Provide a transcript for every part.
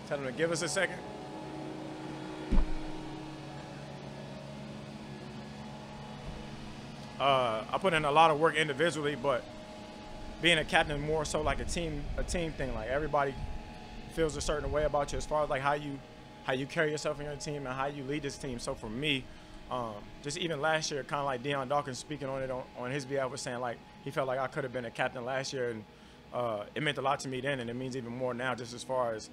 Tell them to give us a second. I put in a lot of work individually, but being a captain more so like a team thing. Like everybody feels a certain way about you as far as like how you carry yourself in your team and how you lead this team. So for me, just even last year, kind of like Deion Dawkins speaking on it on his behalf was saying like he felt like I could have been a captain last year, and it meant a lot to me then, and it means even more now, just as far as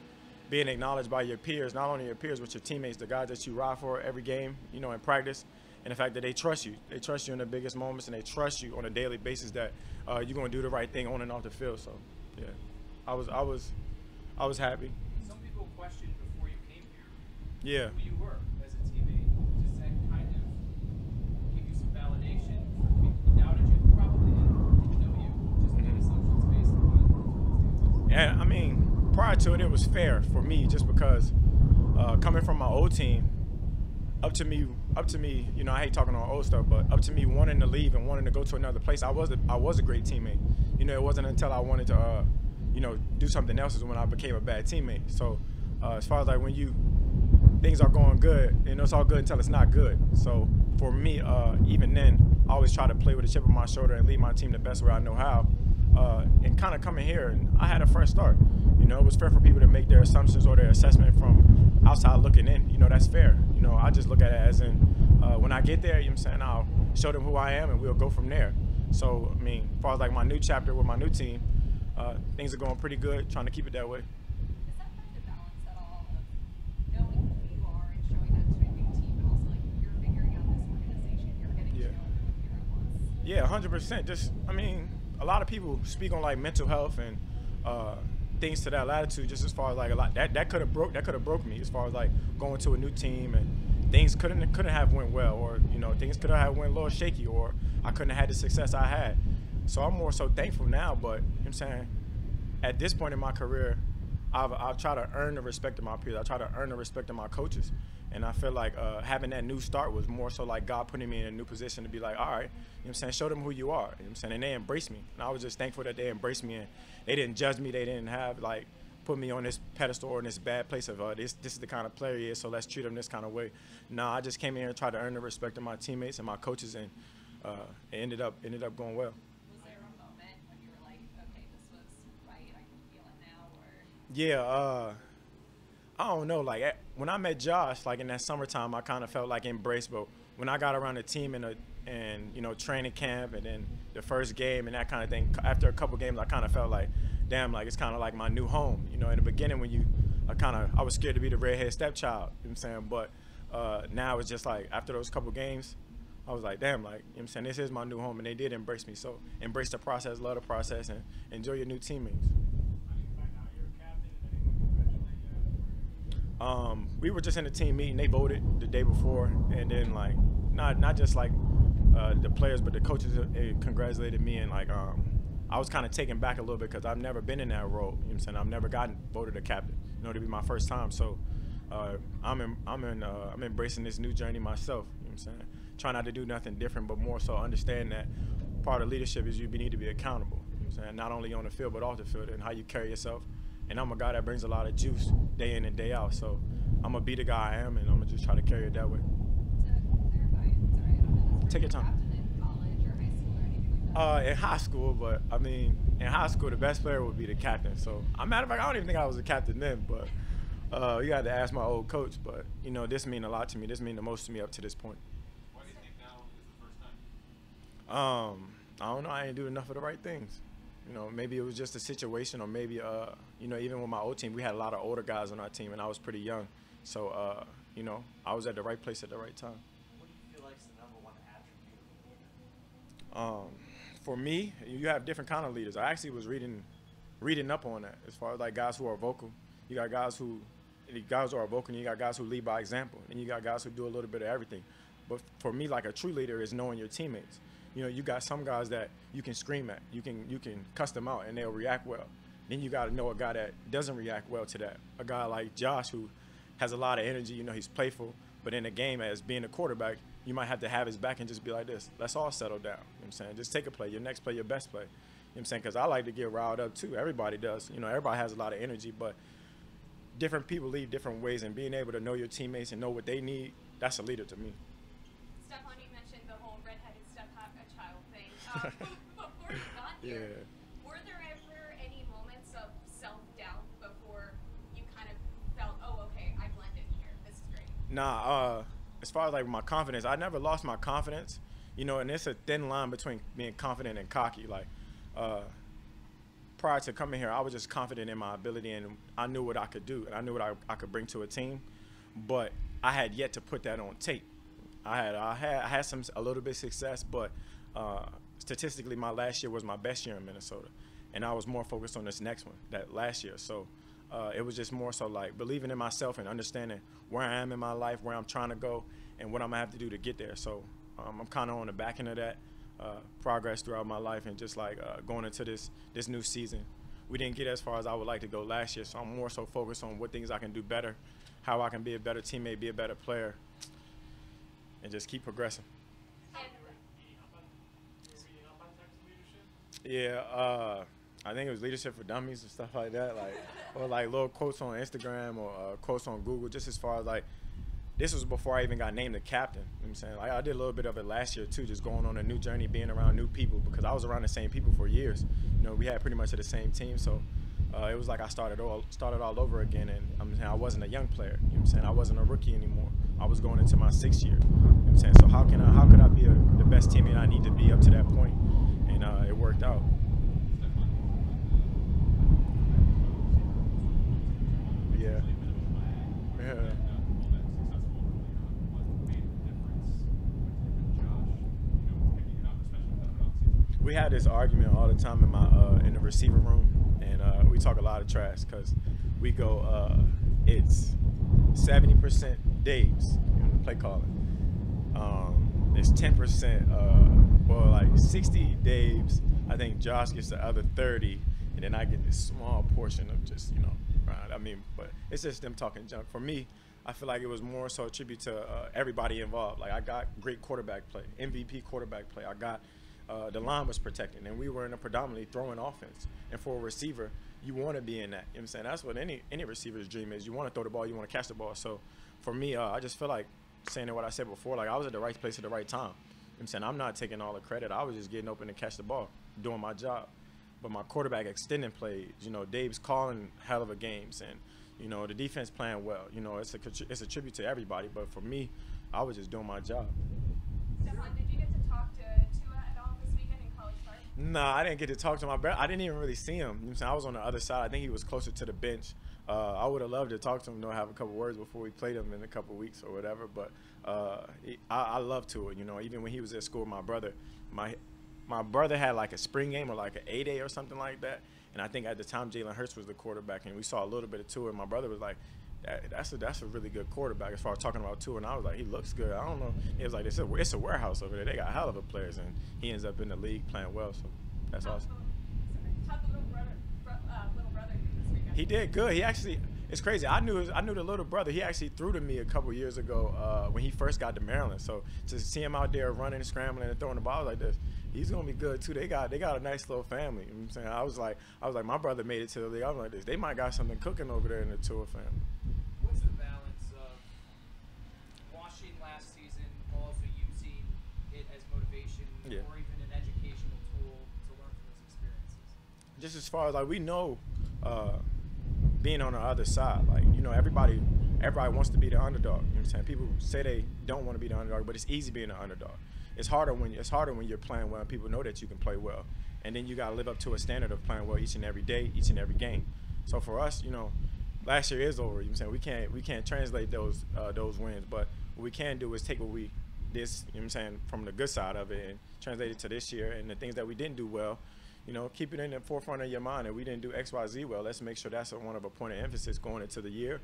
being acknowledged by your peers, not only your peers but your teammates, the guys that you ride for every game, in practice, and the fact that they trust you. They trust you in the biggest moments, and they trust you on a daily basis that you're going to do the right thing on and off the field. So, yeah, I was happy. Some people questioned before you came here Yeah. who you were as a teammate. Does that kind of give you some validation for people who doubted you, probably didn't know you, just made assumptions based on circumstances? Yeah, I mean, prior to it, it was fair for me just because coming from my old team, up to me, I hate talking on old stuff, but up to me wanting to leave and wanting to go to another place, I was a great teammate. It wasn't until I wanted to, do something else is when I became a bad teammate. So as far as like when things are going good, it's all good until it's not good. So for me, even then, I always try to play with a chip on my shoulder and lead my team the best way I know how. And kind of coming here, and I had a fresh start. It was fair for people to make their assumptions or their assessment from outside looking in. That's fair. I just look at it as in when I get there, I'm saying, I'll show them who I am and we'll go from there. So, I mean, as far as like my new chapter with my new team, things are going pretty good, trying to keep it that way. Is that hard to balance at all of knowing who you are and showing that to a new team, but also like you're figuring out this organization, you're getting to know everyone here at once? Yeah, 100%. Just, I mean, a lot of people speak on like mental health and things to that latitude. Just as far as like a lot that could have broke me as far as like going to a new team and things couldn't have went well, or things could have went a little shaky, or I couldn't have had the success I had. So I'm more so thankful now. But I'm saying at this point in my career, I've tried to earn the respect of my peers. I try to earn the respect of my coaches. And I feel like having that new start was more so like God putting me in a new position to be like, all right, show them who you are. And they embraced me. And I was just thankful that they embraced me and they didn't judge me. They didn't have like put me on this pedestal or in this bad place of this is the kind of player he is, so let's treat him this kind of way. No, I just came in here and tried to earn the respect of my teammates and my coaches, and it ended up going well. Was there a moment when you were like, okay, this was right, I can feel it now, or? Yeah, I don't know. Like when I met Josh, like in that summertime, I kind of felt like embraced. But when I got around the team and training camp and then the first game and that kind of thing, after a couple games, I kind of felt like, damn, like it's kind of like my new home. In the beginning when I was scared to be the redhead stepchild. But now it's just like after those couple games, I was like, damn, like this is my new home, and they did embrace me. So embrace the process, love the process, and enjoy your new teammates. We were just in a team meeting. They voted the day before, and then like not just like the players, but the coaches congratulated me, and like I was kind of taken back a little bit because I've never been in that role. I've never gotten voted a captain. To be my first time. So I'm embracing this new journey myself. Try not to do nothing different, but more so understand that part of leadership is you need to be accountable. Not only on the field but off the field, and how you carry yourself. And I'm a guy that brings a lot of juice day in and day out. So I'm going to be the guy I am, and I'm going to just try to carry it that way. To clarify, sorry, I don't know this. Take your time. Captain in college or high school or anything like that? In high school, but I mean, in high school, the best player would be the captain. So, matter of fact, I don't even think I was a captain then, but you got to ask my old coach. But, this means a lot to me. This means the most to me up to this point. Why do you think now is the first time? I don't know. I ain't do enough of the right things. Maybe it was just a situation, or maybe, even with my old team, we had a lot of older guys on our team, and I was pretty young. So, I was at the right place at the right time. What do you feel like is the number one attribute of a leader? For me, you have different kind of leaders. I actually was reading up on that as far as like guys who are vocal. You got guys who are vocal, and you got guys who lead by example, and you got guys who do a little bit of everything. But for me, like a true leader is knowing your teammates. You got some guys that you can scream at, you can cuss them out, and they'll react well. Then you got to know a guy that doesn't react well to that. A guy like Josh, who has a lot of energy, he's playful, but in the game as being a quarterback, you might have to have his back and just be like this. Let's all settle down. Just take a play, your next play, your best play. Because I like to get riled up too. Everybody does. Everybody has a lot of energy, but different people lead different ways, and being able to know your teammates and know what they need, that's a leader to me. Stefon, you mentioned the whole redheaded stepchild thing. Before you got here, were there ever any moments of self-doubt before you kind of felt, oh, okay, I blend in here, this is great? Nah, as far as like my confidence, I never lost my confidence, you know, and it's a thin line between being confident and cocky. Like, prior to coming here, I was just confident in my ability, and I knew what I could do, and I knew what I could bring to a team, but I had yet to put that on tape. I had a little bit of success, but statistically, my last year was my best year in Minnesota, and I was more focused on this next one, that last year. So it was just more so like believing in myself and understanding where I am in my life, where I'm trying to go, and what I'm gonna have to do to get there. So I'm kind of on the back end of that progress throughout my life, and just like going into this new season. We didn't get as far as I would like to go last year, so I'm more so focused on what things I can do better, how I can be a better teammate, be a better player, and just keep progressing. Yeah, I think it was Leadership for Dummies and stuff like that, like, or like little quotes on Instagram or quotes on Google, just as far as like, this was before I even got named the captain. You know what I'm saying? Like, I did a little bit of it last year too, just going on a new journey, being around new people, because I was around the same people for years. You know, we had pretty much the same team, so it was like I started all over again, and I'm saying I wasn't a young player. You know what I'm saying? I wasn't a rookie anymore. I was going into my 6th year. You know what I'm saying? So how could I be the best teammate I need to be up to that point? And it worked out. Yeah. Yeah. We had this argument all the time in the receiver room, and we talk a lot of trash because we go, it's 70% Diggs, you know, play calling. It's 10%, well, like 60 Diggs. I think Josh gets the other 30, and then I get this small portion of just, you know, I mean, but it's just them talking junk. For me, I feel like it was more so a tribute to everybody involved. Like, I got great quarterback play, MVP quarterback play. I got the line was protected, and we were in a predominantly throwing offense. And for a receiver, you want to be in that. You know what I'm saying? That's what any receiver's dream is. You want to throw the ball, you want to catch the ball. So for me, I just feel like saying what I said before, like I was at the right place at the right time. You know what I'm saying? I'm not taking all the credit. I was just getting open to catch the ball, doing my job. But my quarterback extending plays, you know, Dave's calling hell of a games, and, you know, the defense playing well. You know, it's a tribute to everybody. But for me, I was just doing my job. Stefon, did you get to talk to Tua at all this weekend in College Park? Nah, I didn't get to talk to my brother. I didn't even really see him. You know what I'm saying? I was on the other side. I think he was closer to the bench. I would have loved to talk to him, you know, have a couple words before we played him in a couple weeks or whatever. But I love Tua. You know, even when he was at school with my brother, my brother had like a spring game or like an A-Day or something like that. And I think at the time Jalen Hurts was the quarterback, and we saw a little bit of Tua. And my brother was like, that's a really good quarterback as far as talking about Tua. And I was like, he looks good. I don't know. It was like, it's a warehouse over there. They got hell of a players, and he ends up in the league playing well. So that's awesome. How'd the little brother do this weekend? He did good. He actually, it's crazy. I knew the little brother. He actually threw to me a couple years ago when he first got to Maryland. So to see him out there running, scrambling, and throwing the ball like this, he's gonna be good too. They got a nice little family. You know what I'm saying? I was like, my brother made it to the league. I was like, they might got something cooking over there in the Tua family. What's the balance of watching last season, also using it as motivation, or even an educational tool to learn from those experiences? Just as far as like we know, being on the other side, like, you know, everybody wants to be the underdog. You know what I'm saying? People say they don't want to be the underdog, but it's easy being an underdog. It's harder when you're playing well and people know that you can play well, and then you got to live up to a standard of playing well each and every day, each and every game. So for us, you know, last year is over. You know what I'm saying? We can't translate those wins, but what we can do is take what you know what I'm saying, from the good side of it and translate it to this year, and the things that we didn't do well, you know, keep it in the forefront of your mind. And we didn't do X, Y, Z well. Let's make sure that's one of a point of emphasis going into the year.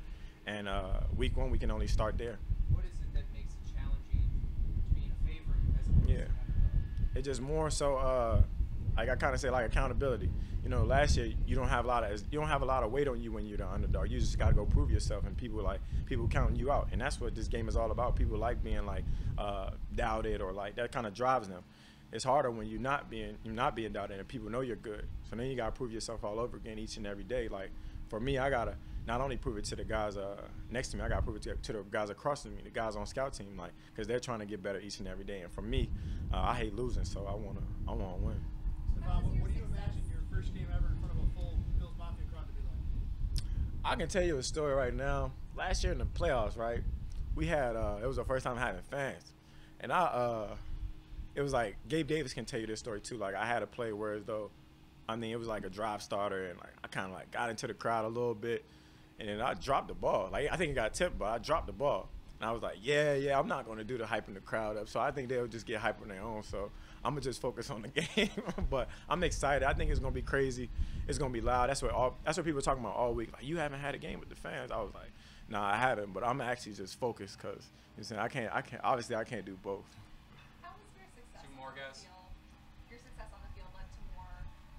And week 1, we can only start there. What is it that makes it challenging being a favorite as opposed to an underdog? It's just more so, like I kind of say, like accountability. You know, last year you don't have a lot of weight on you when you're the underdog. You just got to go prove yourself, and people counting you out. And that's what this game is all about. People like being like doubted, or like that kind of drives them. It's harder when you're not being doubted and people know you're good. So then you gotta prove yourself all over again each and every day. Like for me, I gotta not only prove it to the guys next to me, I got to prove it to the guys across from me, the guys on scout team, like, because they're trying to get better each and every day. And for me, I hate losing, so I wanna win. Stefon, what do you imagine your first game ever in front of a full Bills Mafia crowd to be like? I can tell you a story right now. Last year in the playoffs, right, we had it was the first time having fans, and it was like Gabe Davis can tell you this story too. Like, I had a play where as though, I mean, it was like a drive starter, and like I kind of like got into the crowd a little bit, and then I dropped the ball. Like, I think it got tipped, but I dropped the ball. And I was like, yeah, I'm not going to do the hyping the crowd up. So I think they'll just get hype on their own. So I'm going to just focus on the game. But I'm excited. I think it's going to be crazy. It's going to be loud. That's what people are talking about all week. Like, you haven't had a game with the fans. I was like, nah, I haven't. But I'm actually just focused because, you know, I can't, obviously I can't do both. How was your success Two more on the guys. field? Your success on the field led to more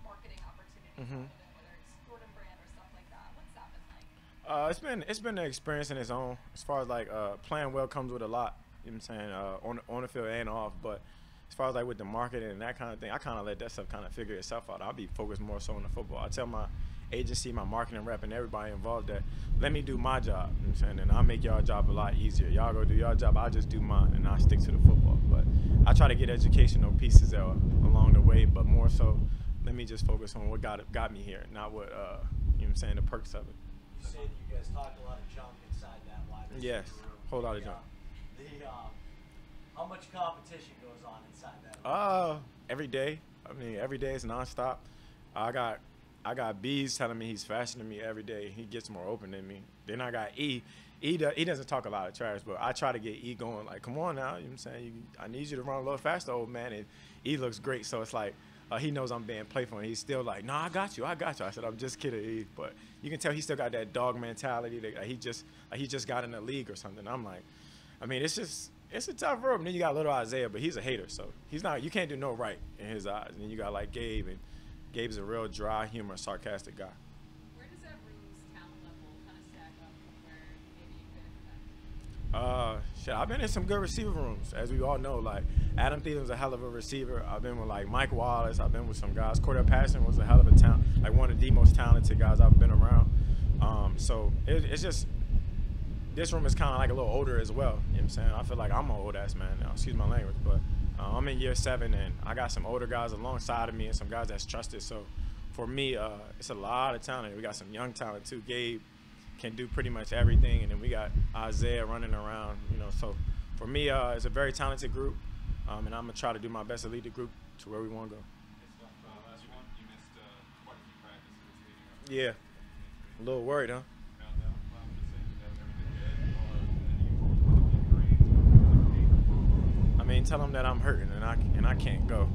marketing opportunities, Mhm. whether it's Jordan Brand or stuff like that. What's that been like? It's been an experience in its own. As far as like playing well comes with a lot. You know what I'm saying? On the field and off. But as far as like with the marketing and that kind of thing, I kind of let that stuff kind of figure itself out. I'll be focused more so on the football. I tell my agency, my marketing rep, and everybody involved that let me do my job. You know what I'm saying? And I'll make y'all job a lot easier. Y'all go do your job. I'll just do mine, and I'll stick to the football. But I try to get educational pieces along the way. But more so, let me just focus on what got me here, not what you know what I'm saying, the perks of it. You say that you guys talk a lot of junk inside that wide receiver Yes, room. whole lot of junk. How much competition goes on inside that? Every day. I mean, every day is nonstop. I got B's telling me he's faster than me every day. He gets more open than me. Then I got E. He doesn't talk a lot of trash, but I try to get E going. Like, come on now, you know what I'm saying? I need you to run a little faster, old man. And E looks great, so it's like he knows I'm being playful, and he's still like, "Nah, I got you. I said, "I'm just kidding, E." But you can tell he still got that dog mentality. That he just got in the league or something. I'm like, I mean, it's a tough road. And then you got little Isaiah, but he's a hater, so he's not. You can't do no right in his eyes. And then you got like Gabe, and Gabe's a real dry, humorous, sarcastic guy. Where does that room's talent level kind of stack up from where maybe you've been expecting? Shit, I've been in some good receiver rooms, as we all know. Like, Adam Thielen's a hell of a receiver. I've been with like Mike Wallace. I've been with some guys. Cordell Patterson was a hell of a talent, like one of the most talented guys I've been around. So it's just, this room is kind of like a little older as well. You know what I'm saying? I feel like I'm an old ass man now. Excuse my language, but I'm in year 7, and I got some older guys alongside of me and some guys that's trusted. So for me, it's a lot of talent. We got some young talent too. Gabe can do pretty much everything, and then we got Isaiah running around. You know, so for me, it's a very talented group, and I'm gonna try to do my best to lead the group to where we want to go. Last one, you missed quite a few practices leading up. Yeah, a little worried, huh? I mean, tell them that I'm hurting and I can't go.